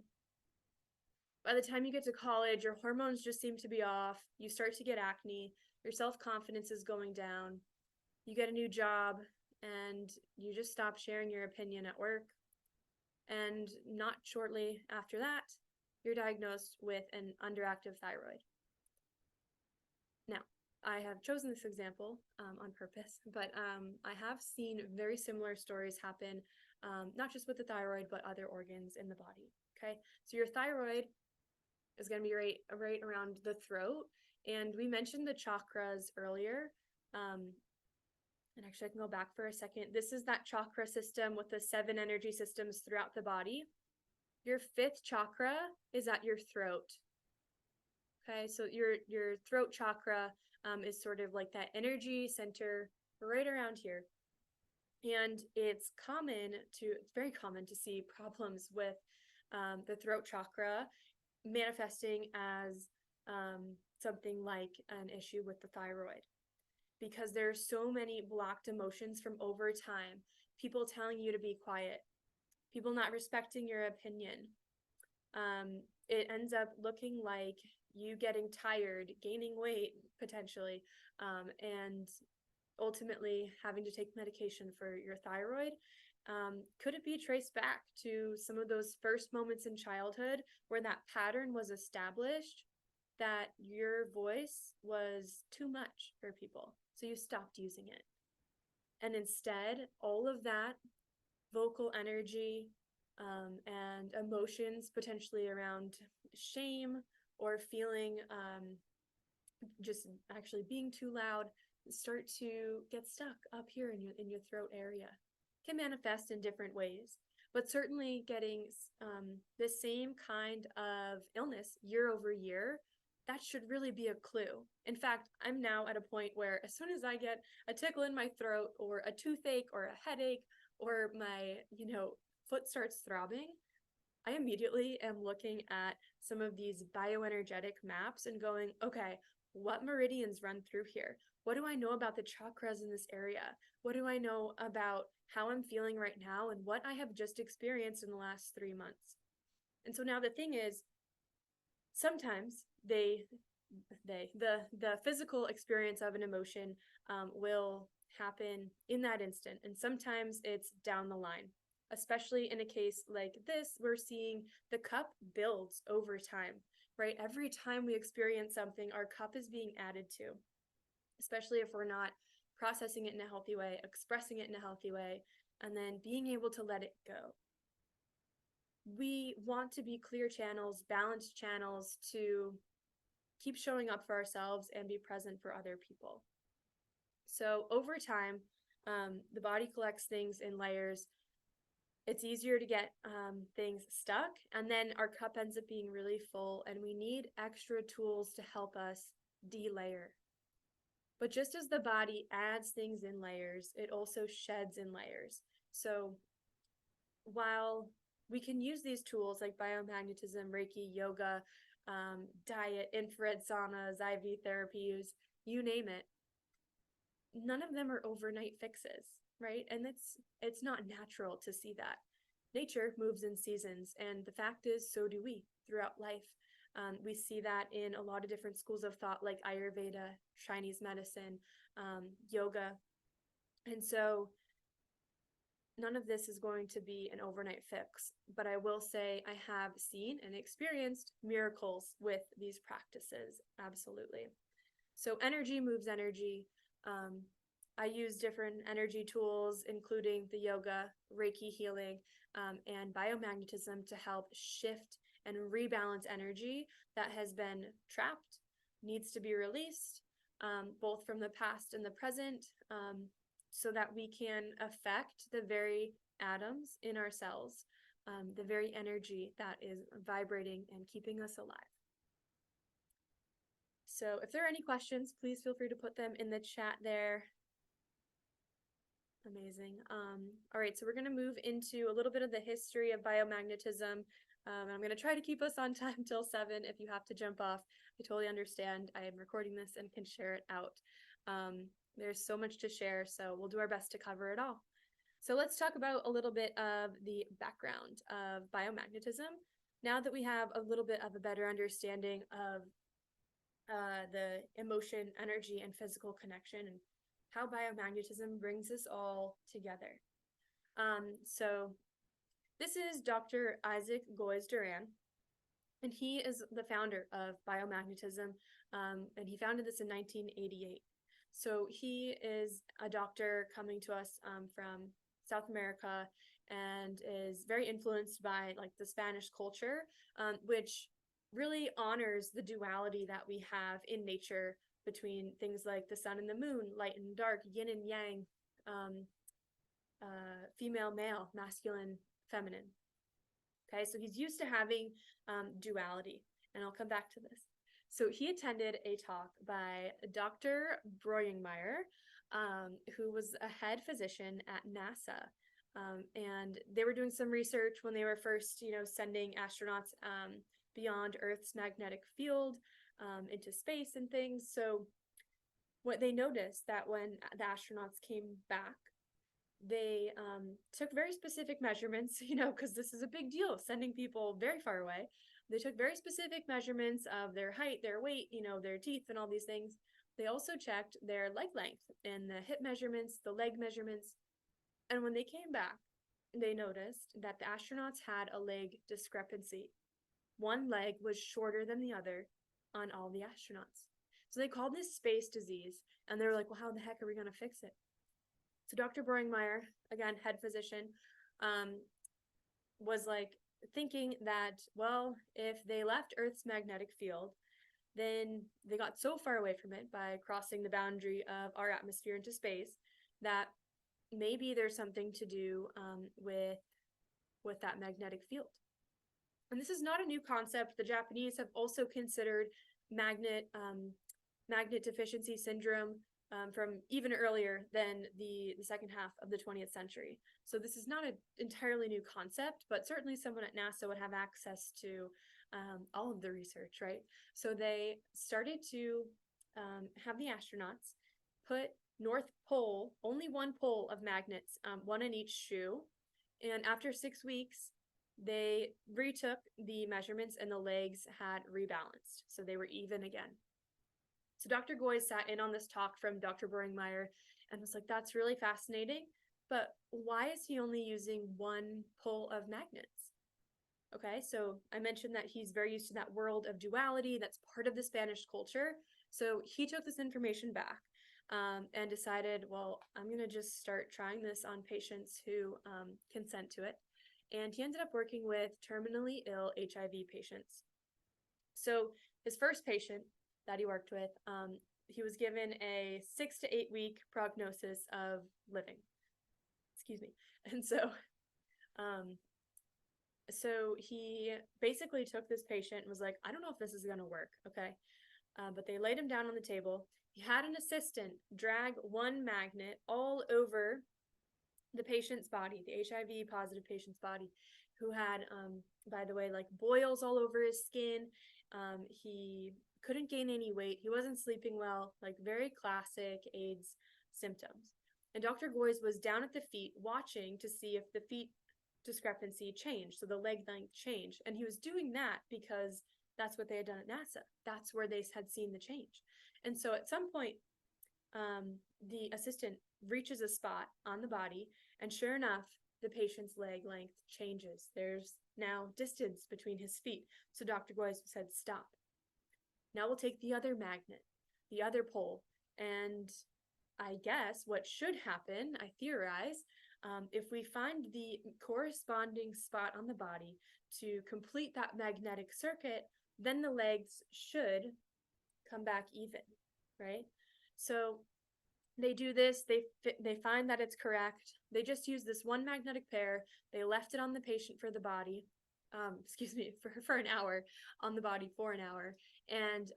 By the time you get to college, your hormones just seem to be off. You start to get acne. Your self-confidence is going down. You get a new job and you just stop sharing your opinion at work. And not shortly after that, you're diagnosed with an underactive thyroid. Now, I have chosen this example on purpose, but I have seen very similar stories happen, not just with the thyroid, but other organs in the body. Okay, so your thyroid is going to be right around the throat, and we mentioned the chakras earlier. And actually, I can go back for a second. This is that chakra system with the 7 energy systems throughout the body. Your 5th chakra is at your throat. Okay, so your throat chakra is sort of like that energy center right around here. And it's very common to see problems with the throat chakra manifesting as something like an issue with the thyroid, because there's so many blocked emotions from over time. People telling you to be quiet, people not respecting your opinion. It ends up looking like you getting tired, gaining weight potentially, and ultimately having to take medication for your thyroid. Could it be traced back to some of those first moments in childhood where that pattern was established, that your voice was too much for people, so you stopped using it? And instead, all of that vocal energy and emotions, potentially around shame or feeling just actually being too loud, start to get stuck up here in your throat area. Can manifest in different ways, but certainly getting the same kind of illness year over year, that should really be a clue. In fact, I'm now at a point where as soon as I get a tickle in my throat or a toothache or a headache or my, foot starts throbbing, I immediately am looking at some of these bioenergetic maps and going, okay, what meridians run through here? What do I know about the chakras in this area? What do I know about how I'm feeling right now and what I have just experienced in the last 3 months? And so now the thing is, sometimes the physical experience of an emotion will happen in that instant, and sometimes it's down the line. Especially in a case like this, we're seeing the cup builds over time, right? Every time we experience something, our cup is being added to, especially if we're not processing it in a healthy way, expressing it in a healthy way, and then being able to let it go. We want to be clear channels, balanced channels to keep showing up for ourselves and be present for other people. So over time, the body collects things in layers. It's easier to get things stuck, and then our cup ends up being really full, and we need extra tools to help us delayer. But just as the body adds things in layers, it also sheds in layers. So while we can use these tools like biomagnetism, Reiki, yoga, diet, infrared saunas, IV therapies, you name it, none of them are overnight fixes, right? And it's not natural to see that. Nature moves in seasons, and the fact is, so do we throughout life. We see that in a lot of different schools of thought like Ayurveda, Chinese medicine, yoga. And so none of this is going to be an overnight fix, but I will say I have seen and experienced miracles with these practices, absolutely. So energy moves energy. I use different energy tools, including the yoga, Reiki healing, and biomagnetism to help shift and rebalance energy that has been trapped, needs to be released, both from the past and the present, so that we can affect the very atoms in our cells, the very energy that is vibrating and keeping us alive. So if there are any questions, please feel free to put them in the chat there. Amazing. All right, so we're going to move into a little bit of the history of biomagnetism. I'm going to try to keep us on time till 7. If you have to jump off, I totally understand. I am recording this and can share it out. There's so much to share, so we'll do our best to cover it all. So let's talk about a little bit of the background of biomagnetism. now that we have a little bit of a better understanding of the emotion, energy, and physical connection, and how biomagnetism brings us all together. So this is Dr. Isaac Goiz Duran, and he is the founder of biomagnetism, and he founded this in 1988. So he is a doctor coming to us from South America, and is very influenced by like the Spanish culture, which really honors the duality that we have in nature between things like the sun and the moon, light and dark, yin and yang, um, female, male, masculine, feminine. Okay, so he's used to having duality, and I'll come back to this. So he attended a talk by Dr. Breuingmeyer, who was a head physician at NASA. And they were doing some research when they were first, sending astronauts beyond Earth's magnetic field into space and things. So what they noticed that when the astronauts came back, they took very specific measurements, because this is a big deal, sending people very far away. They took very specific measurements of their height, their weight, their teeth and all these things. They also checked their leg length and the hip measurements, the leg measurements. And when they came back, they noticed that the astronauts had a leg discrepancy. One leg was shorter than the other on all the astronauts. So they called this space disease, and they were like, well, how the heck are we going to fix it? So Dr. Breuingmeyer, again, head physician, was like thinking that, well, if they left Earth's magnetic field, then they got so far away from it by crossing the boundary of our atmosphere into space that maybe there's something to do with that magnetic field. And this is not a new concept. The Japanese have also considered magnet deficiency syndrome from even earlier than the second half of the 20th century. So this is not an entirely new concept, but certainly someone at NASA would have access to all of the research, right? So they started to have the astronauts put North Pole, only one pole of magnets, one in each shoe. And after 6 weeks, they retook the measurements and the legs had rebalanced. So they were even again. So Dr. Goiz sat in on this talk from Dr. Breuingmeyer and was like, that's really fascinating, but why is he only using one pole of magnets? Okay, so I mentioned that he's very used to that world of duality. That's part of the Spanish culture. So he took this information back and decided, well, I'm going to just start trying this on patients who consent to it. And he ended up working with terminally ill HIV patients. So his first patient that he worked with, he was given a 6 to 8 week prognosis of living. Excuse me. And so he basically took this patient and was like, I don't know if this is going to work, okay? But they laid him down on the table. He had an assistant drag one magnet all over the patient's body, the HIV positive patient's body, who had, by the way, like boils all over his skin. He couldn't gain any weight. He wasn't sleeping well, like very classic AIDS symptoms. And Dr. Goiz was down at the feet watching to see if the feet discrepancy changed, so the leg length changed. And he was doing that because that's what they had done at NASA. That's where they had seen the change. And so at some point, the assistant reaches a spot on the body, and sure enough, the patient's leg length changes. There's now distance between his feet. So Dr. Goiz said, stop. Now we'll take the other magnet, the other pole, and I guess what should happen, I theorize, if we find the corresponding spot on the body to complete that magnetic circuit, then the legs should come back even, right? So they do this, they find that it's correct. They just use this one magnetic pair. They left it on the patient for the body, for an hour, on the body for an hour. And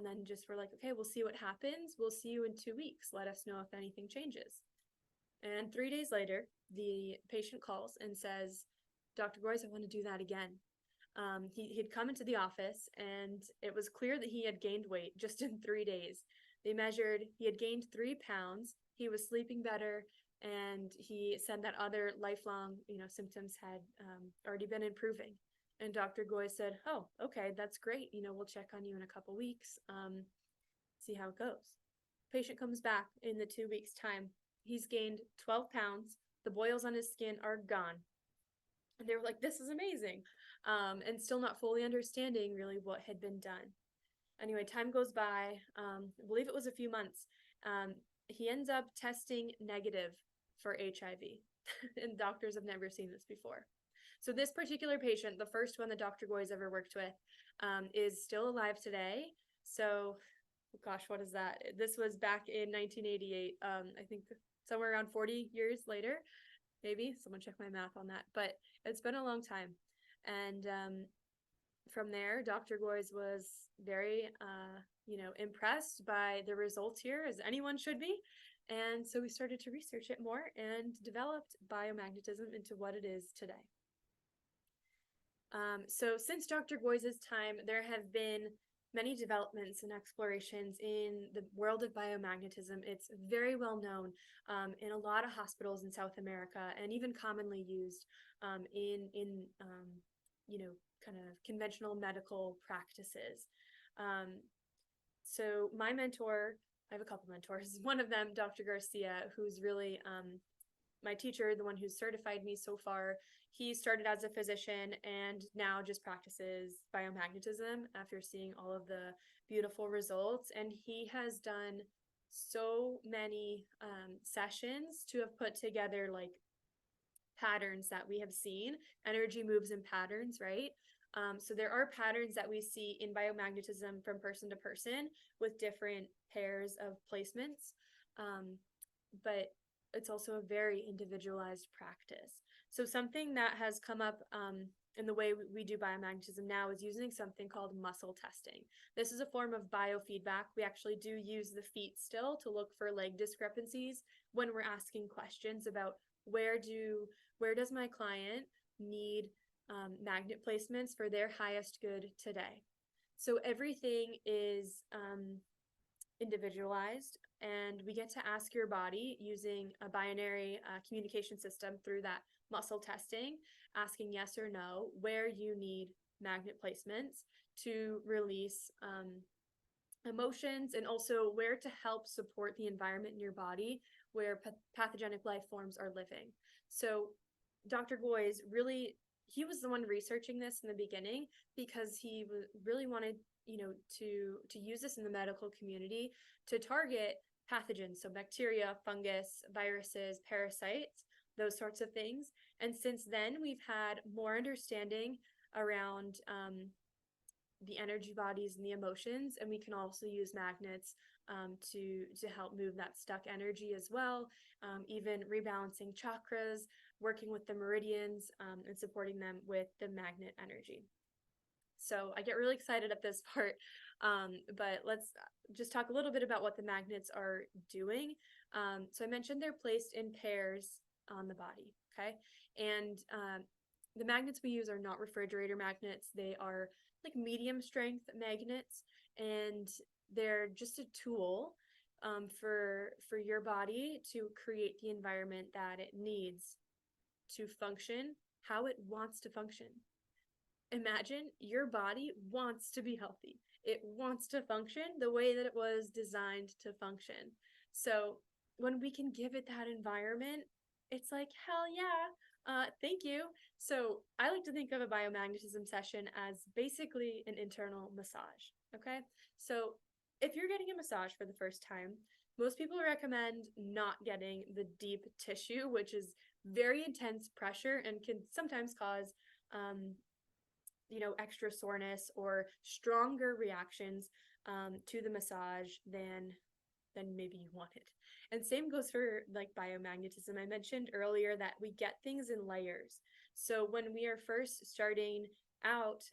then just we're like, okay, we'll see what happens. We'll see you in 2 weeks. Let us know if anything changes. And 3 days later, the patient calls and says, Dr. Goiz, I want to do that again. He'd come into the office, and it was clear that he had gained weight just in 3 days. They measured, he had gained 3 pounds. He was sleeping better, and he said that other lifelong, symptoms had already been improving. And Dr. Goy said, oh, okay, that's great. We'll check on you in a couple weeks, see how it goes. Patient comes back in the 2 weeks' time. He's gained 12 pounds. The boils on his skin are gone. And they were like, this is amazing. And still not fully understanding really what had been done. Anyway, time goes by. I believe it was a few months. He ends up testing negative for HIV. And doctors have never seen this before. So this particular patient, the first one that Dr. Goy's ever worked with, is still alive today. So, gosh, what is that? This was back in 1988. I think somewhere around 40 years later, maybe. Someone check my math on that. But it's been a long time. And from there, Dr. Goy's was very, impressed by the results here, as anyone should be. And so we started to research it more and developed biomagnetism into what it is today. So since Dr. Goy's time, there have been many developments and explorations in the world of biomagnetism. It's very well known in a lot of hospitals in South America, and even commonly used in kind of conventional medical practices. So my mentor, I have a couple mentors. One of them, Dr. Garcia, who's really my teacher, the one who's certified me so far. He started as a physician and now just practices biomagnetism after seeing all of the beautiful results. And he has done so many sessions to have put together like patterns that we have seen. Energy moves in patterns, right? So there are patterns that we see in biomagnetism from person to person with different pairs of placements. But it's also a very individualized practice. So something that has come up in the way we do biomagnetism now is using something called muscle testing. This is a form of biofeedback. We actually do use the feet still to look for leg discrepancies when we're asking questions about where does my client need magnet placements for their highest good today. So everything is individualized, and we get to ask your body using a binary communication system through that muscle testing, asking yes or no, where you need magnet placements to release emotions, and also where to help support the environment in your body where pathogenic life forms are living. So Dr. Goy's really, he was the one researching this in the beginning because he really wanted to use this in the medical community to target pathogens, so bacteria, fungus, viruses, parasites, those sorts of things. And since then, we've had more understanding around the energy bodies and the emotions, and we can also use magnets to help move that stuck energy as well, even rebalancing chakras, working with the meridians, and supporting them with the magnet energy. So I get really excited at this part, but let's just talk a little bit about what the magnets are doing. So I mentioned they're placed in pairs on the body, okay? And the magnets we use are not refrigerator magnets. They are like medium strength magnets, and they're just a tool for your body to create the environment that it needs to function how it wants to function. Imagine your body wants to be healthy. It wants to function the way that it was designed to function. So when we can give it that environment, it's like, hell yeah, thank you. So I like to think of a biomagnetism session as basically an internal massage, okay? So if you're getting a massage for the first time, most people recommend not getting the deep tissue, which is very intense pressure and can sometimes cause extra soreness or stronger reactions to the massage than maybe you wanted. And same goes for like biomagnetism. I mentioned earlier that we get things in layers. So when we are first starting out,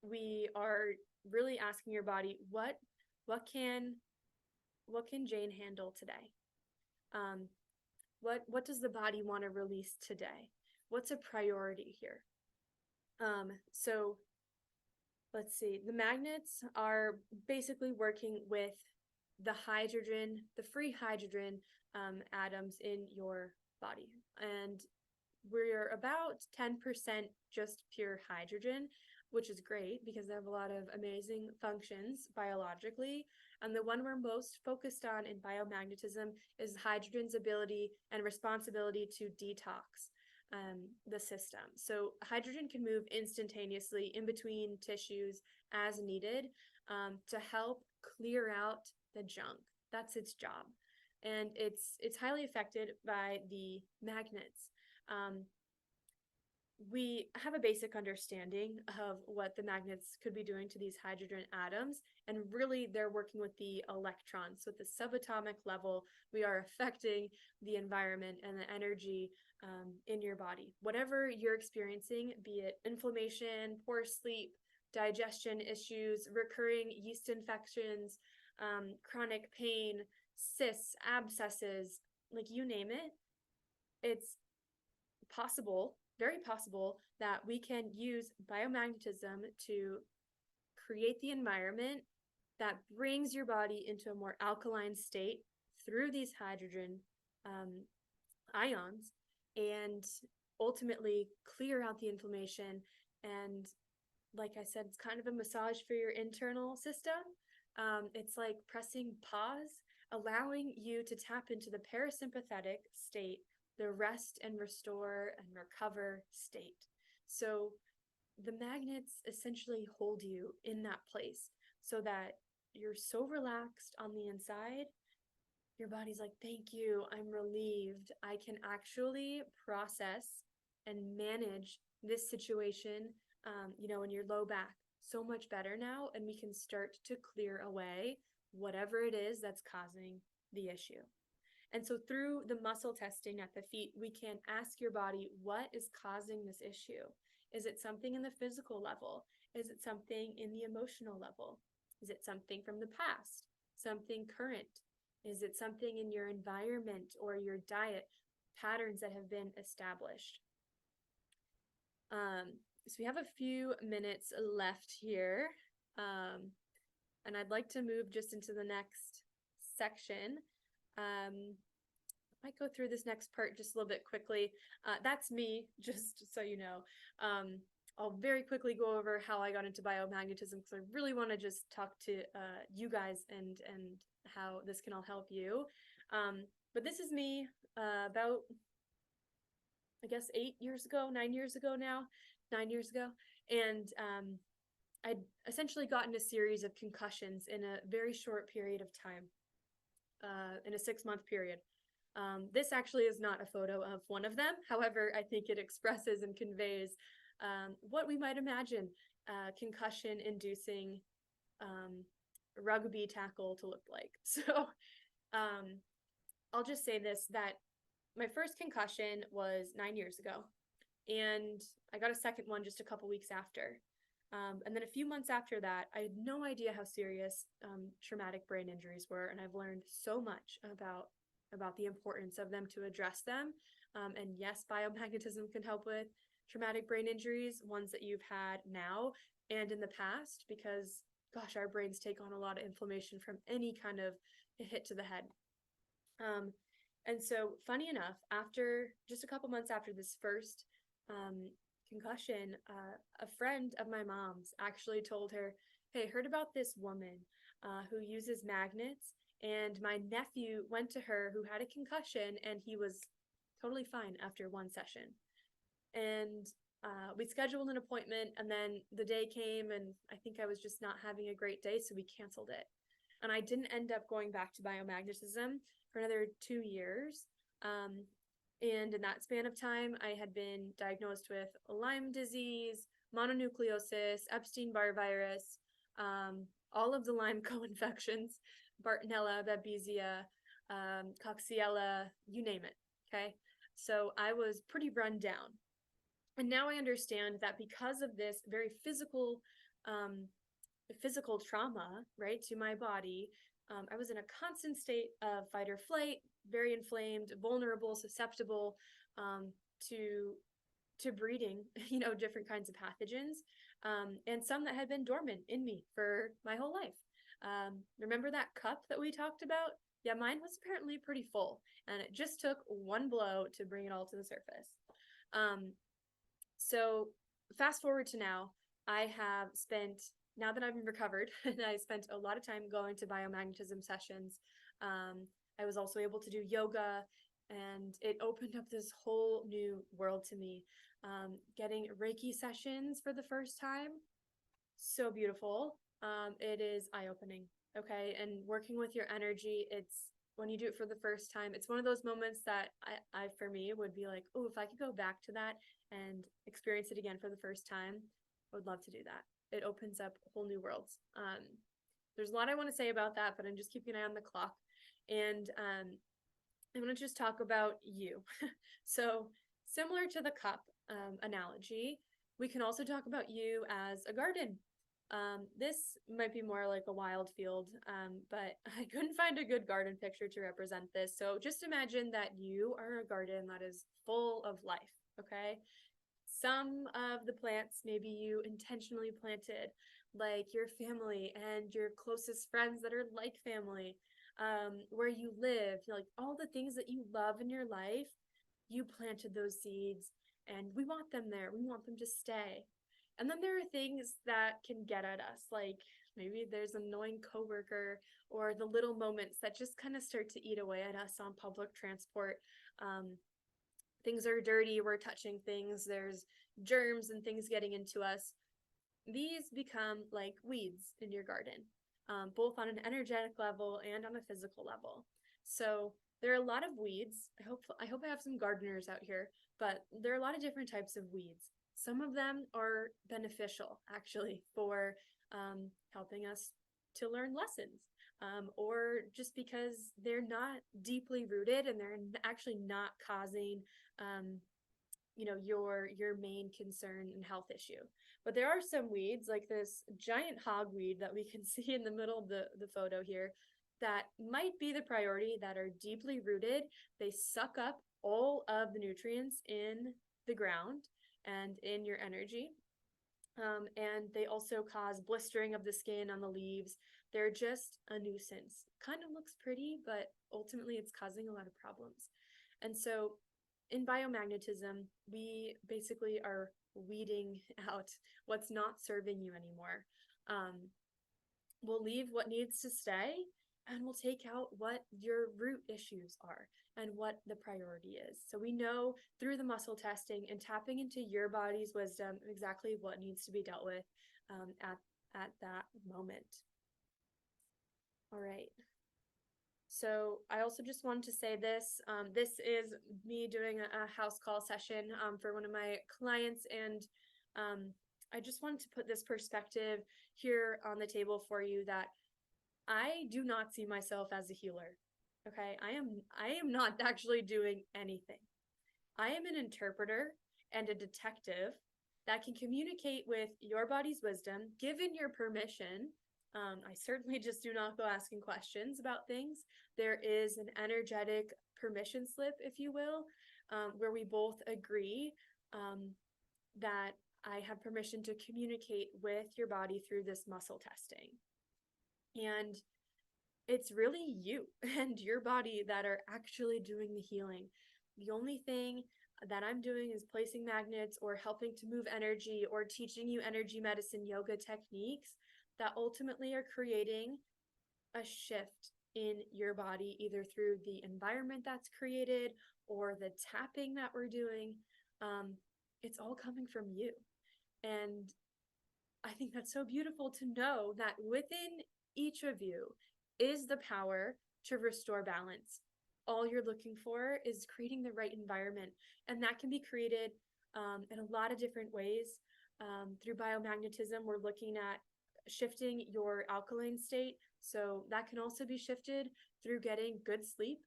we are really asking your body, what can Jane handle today? What does the body want to release today? What's a priority here? So let's see, the magnets are basically working with the hydrogen, the free hydrogen atoms in your body. And we're about 10% just pure hydrogen, which is great because they have a lot of amazing functions biologically. And the one we're most focused on in biomagnetism is hydrogen's ability and responsibility to detox the system. So hydrogen can move instantaneously in between tissues as needed to help clear out the junk. That's its job. And it's highly affected by the magnets. We have a basic understanding of what the magnets could be doing to these hydrogen atoms, and really they're working with the electrons. So at the subatomic level, we are affecting the environment and the energy in your body. Whatever you're experiencing, be it inflammation, poor sleep, digestion issues, recurring yeast infections, chronic pain, cysts, abscesses, like you name it, it's possible, very possible, that we can use biomagnetism to create the environment that brings your body into a more alkaline state through these hydrogen ions, and ultimately clear out the inflammation. And like I said, it's kind of a massage for your internal system. It's like pressing pause, allowing you to tap into the parasympathetic state, the rest and restore and recover state. So the magnets essentially hold you in that place so that you're so relaxed on the inside. Your body's like, thank you, I'm relieved. I can actually process and manage this situation, in your low back so much better now, and we can start to clear away whatever it is that's causing the issue. And so through the muscle testing at the feet, we can ask your body, what is causing this issue? Is it something in the physical level? Is it something in the emotional level? Is it something from the past? Something current? Is it something in your environment or your diet, patterns that have been established? So we have a few minutes left here, and I'd like to move just into the next section. I might go through this next part just a little bit quickly. That's me, just so you know. I'll very quickly go over how I got into biomagnetism because I really want to just talk to you guys and how this can all help you. But this is me about, I guess, 9 years ago now, 9 years ago. And I'd essentially gotten a series of concussions in a very short period of time, in a 6-month period. This actually is not a photo of one of them. However, I think it expresses and conveys what we might imagine concussion-inducing rugby tackle to look like. So I'll just say this, that my first concussion was 9 years ago, and I got a second one just a couple weeks after. And then a few months after that, I had no idea how serious traumatic brain injuries were, and I've learned so much about the importance of them to address them. And yes, biomagnetism can help with traumatic brain injuries, ones that you've had now and in the past, because gosh, our brains take on a lot of inflammation from any kind of hit to the head. And so funny enough, after just a couple months after this first concussion, a friend of my mom's actually told her, hey, heard about this woman who uses magnets, and my nephew went to her who had a concussion and he was totally fine after one session. And we scheduled an appointment, and then the day came and I think I was just not having a great day, so we canceled it. And I didn't end up going back to biomagnetism for another 2 years. And in that span of time, I had been diagnosed with Lyme disease, mononucleosis, Epstein-Barr virus, all of the Lyme co-infections, Bartonella, Babesia, Coxiella, you name it, okay? So I was pretty run down. And now I understand that because of this very physical trauma, right, to my body, I was in a constant state of fight or flight, very inflamed, vulnerable, susceptible to breeding, different kinds of pathogens, and some that had been dormant in me for my whole life. Remember that cup that we talked about? Yeah, mine was apparently pretty full, and it just took one blow to bring it all to the surface. So fast forward to now, now that I'm recovered, and I spent a lot of time going to biomagnetism sessions. I was also able to do yoga, and it opened up this whole new world to me. Getting Reiki sessions for the first time, so beautiful. It is eye-opening. Okay. And working with your energy, it's when you do it for the first time, it's one of those moments that I for me would be like, oh, if I could go back to that and experience it again for the first time, I would love to do that. It opens up whole new worlds. There's a lot I want to say about that, but I'm just keeping an eye on the clock. And I want to just talk about you. So similar to the cup analogy, we can also talk about you as a garden. This might be more like a wild field, but I couldn't find a good garden picture to represent this. So just imagine that you are a garden that is full of life, okay? Some of the plants maybe you intentionally planted, like your family and your closest friends that are like family, where you live, like all the things that you love in your life, you planted those seeds and we want them there. We want them to stay. And then there are things that can get at us, like maybe there's an annoying coworker or the little moments that just kind of start to eat away at us on public transport. Things are dirty, we're touching things, there's germs and things getting into us. These become like weeds in your garden, both on an energetic level and on a physical level. So there are a lot of weeds. I hope I have some gardeners out here, but there are a lot of different types of weeds. Some of them are beneficial actually for helping us to learn lessons, or just because they're not deeply rooted and they're actually not causing your main concern and health issue. But there are some weeds, like this giant hogweed that we can see in the middle of the photo here, that might be the priority, that are deeply rooted. They suck up all of the nutrients in the ground and in your energy. And they also cause blistering of the skin on the leaves. They're just a nuisance. Kind of looks pretty, but ultimately it's causing a lot of problems. And so in biomagnetism, we basically are weeding out what's not serving you anymore. We'll leave what needs to stay, and we'll take out what your root issues are and what the priority is. So we know through the muscle testing and tapping into your body's wisdom exactly what needs to be dealt with at that moment. All right. So I also just wanted to say this. This is me doing a house call session for one of my clients, and I just wanted to put this perspective here on the table for you that I do not see myself as a healer. Okay, I am not actually doing anything. I am an interpreter and a detective that can communicate with your body's wisdom, given your permission. I certainly just do not go asking questions about things. There is an energetic permission slip, if you will, where we both agree that I have permission to communicate with your body through this muscle testing. And it's really you and your body that are actually doing the healing. The only thing that I'm doing is placing magnets or helping to move energy or teaching you energy medicine yoga techniques that ultimately are creating a shift in your body, either through the environment that's created or the tapping that we're doing. It's all coming from you. And I think that's so beautiful to know that within each of you is the power to restore balance. All you're looking for is creating the right environment. And that can be created in a lot of different ways. Through biomagnetism, we're looking at shifting your alkaline state. So that can also be shifted through getting good sleep,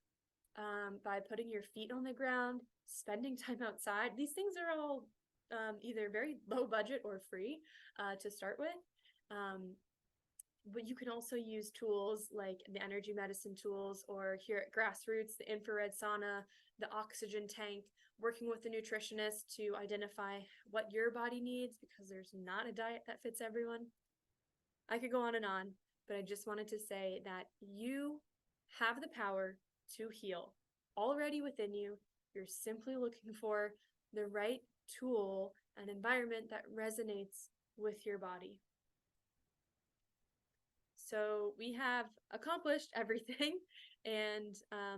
by putting your feet on the ground, spending time outside. These things are all either very low budget or free to start with. But you can also use tools like the energy medicine tools, or here at Grassroots, the infrared sauna, the oxygen tank, working with the nutritionist to identify what your body needs, because there's not a diet that fits everyone. I could go on, but I just wanted to say that you have the power to heal already within you. You're simply looking for the right tool and environment that resonates with your body. So we have accomplished everything, and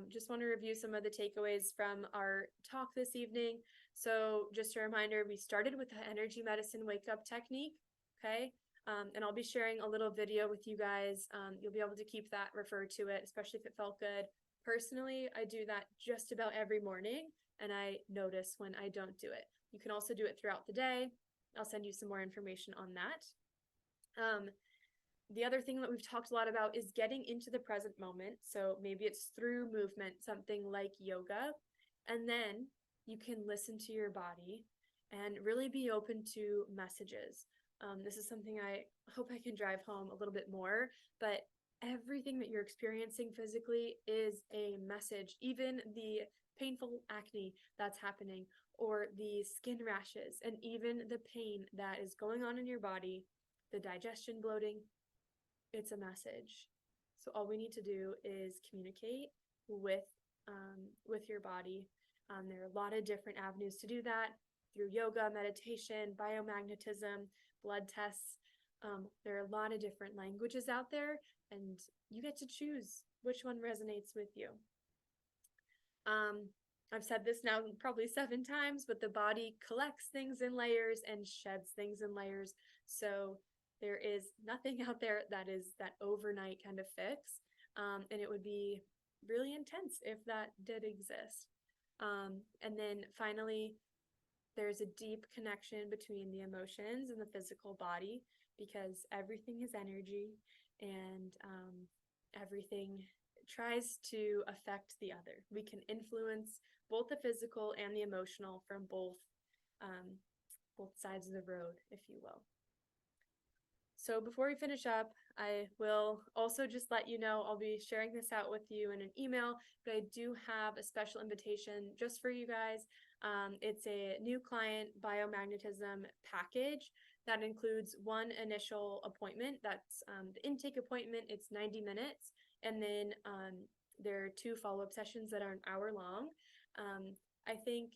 just want to review some of the takeaways from our talk this evening. So just a reminder, we started with the energy medicine wake up technique, okay? And I'll be sharing a little video with you guys. You'll be able to keep that, refer to it, especially if it felt good. Personally, I do that just about every morning, and I notice when I don't do it. You can also do it throughout the day. I'll send you some more information on that. The other thing that we've talked a lot about is getting into the present moment. So maybe it's through movement, something like yoga, and then you can listen to your body and really be open to messages. This is something I hope I can drive home a little bit more, but everything that you're experiencing physically is a message. Even the painful acne that's happening, or the skin rashes, and even the pain that is going on in your body, the digestion, bloating, it's a message. So all we need to do is communicate with your body. There are a lot of different avenues to do that through yoga, meditation, biomagnetism, blood tests. There are a lot of different languages out there, and you get to choose which one resonates with you. I've said this now probably 7 times, but the body collects things in layers and sheds things in layers. So there is nothing out there that is that overnight kind of fix. And it would be really intense if that did exist. And then finally, there's a deep connection between the emotions and the physical body, because everything is energy, and everything tries to affect the other. We can influence both the physical and the emotional from both sides of the road, if you will. So before we finish up, I will also just let you know, I'll be sharing this out with you in an email, but I do have a special invitation just for you guys. It's a new client biomagnetism package that includes one initial appointment. That's the intake appointment. It's 90 minutes. And then there are 2 follow-up sessions that are an hour long. I think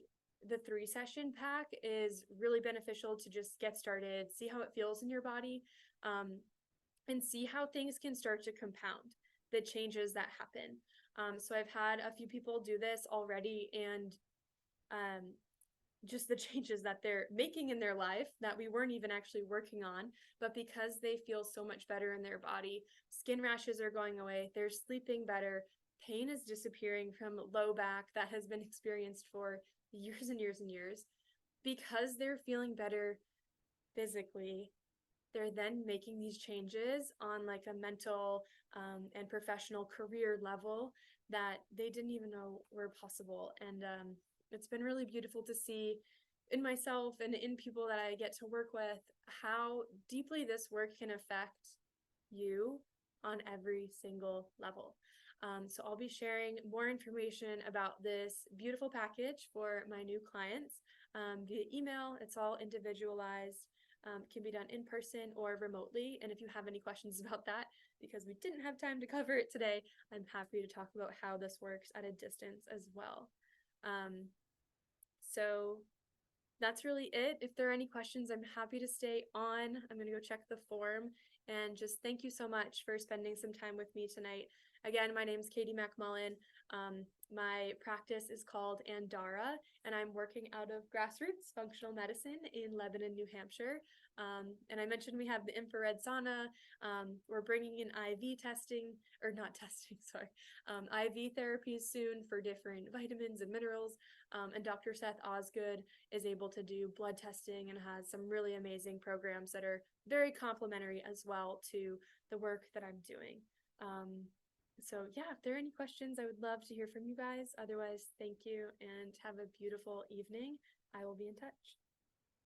the 3-session pack is really beneficial to just get started, see how it feels in your body, and see how things can start to compound, the changes that happen. So I've had a few people do this already, and just the changes that they're making in their life that we weren't even actually working on, but because they feel so much better in their body, skin rashes are going away, they're sleeping better, pain is disappearing from low back that has been experienced for years and years and years. Because they're feeling better physically, they're then making these changes on like a mental and professional career level that they didn't even know were possible. And it's been really beautiful to see in myself and in people that I get to work with how deeply this work can affect you on every single level. So I'll be sharing more information about this beautiful package for my new clients via email. It's all individualized. Can be done in person or remotely. And if you have any questions about that, because we didn't have time to cover it today, I'm happy to talk about how this works at a distance as well. So that's really it. If there are any questions, I'm happy to stay on. I'm going to go check the form, and just thank you so much for spending some time with me tonight. Again, my name is Katie McMullen. My practice is called Andara, and I'm working out of Grassroots Functional Medicine in Lebanon, New Hampshire. And I mentioned we have the infrared sauna. We're bringing in IV testing, or not testing, sorry, IV therapies soon for different vitamins and minerals. And Dr. Seth Osgood is able to do blood testing and has some really amazing programs that are very complementary as well to the work that I'm doing. So yeah, if there are any questions, I would love to hear from you guys. Otherwise, thank you and have a beautiful evening. I will be in touch.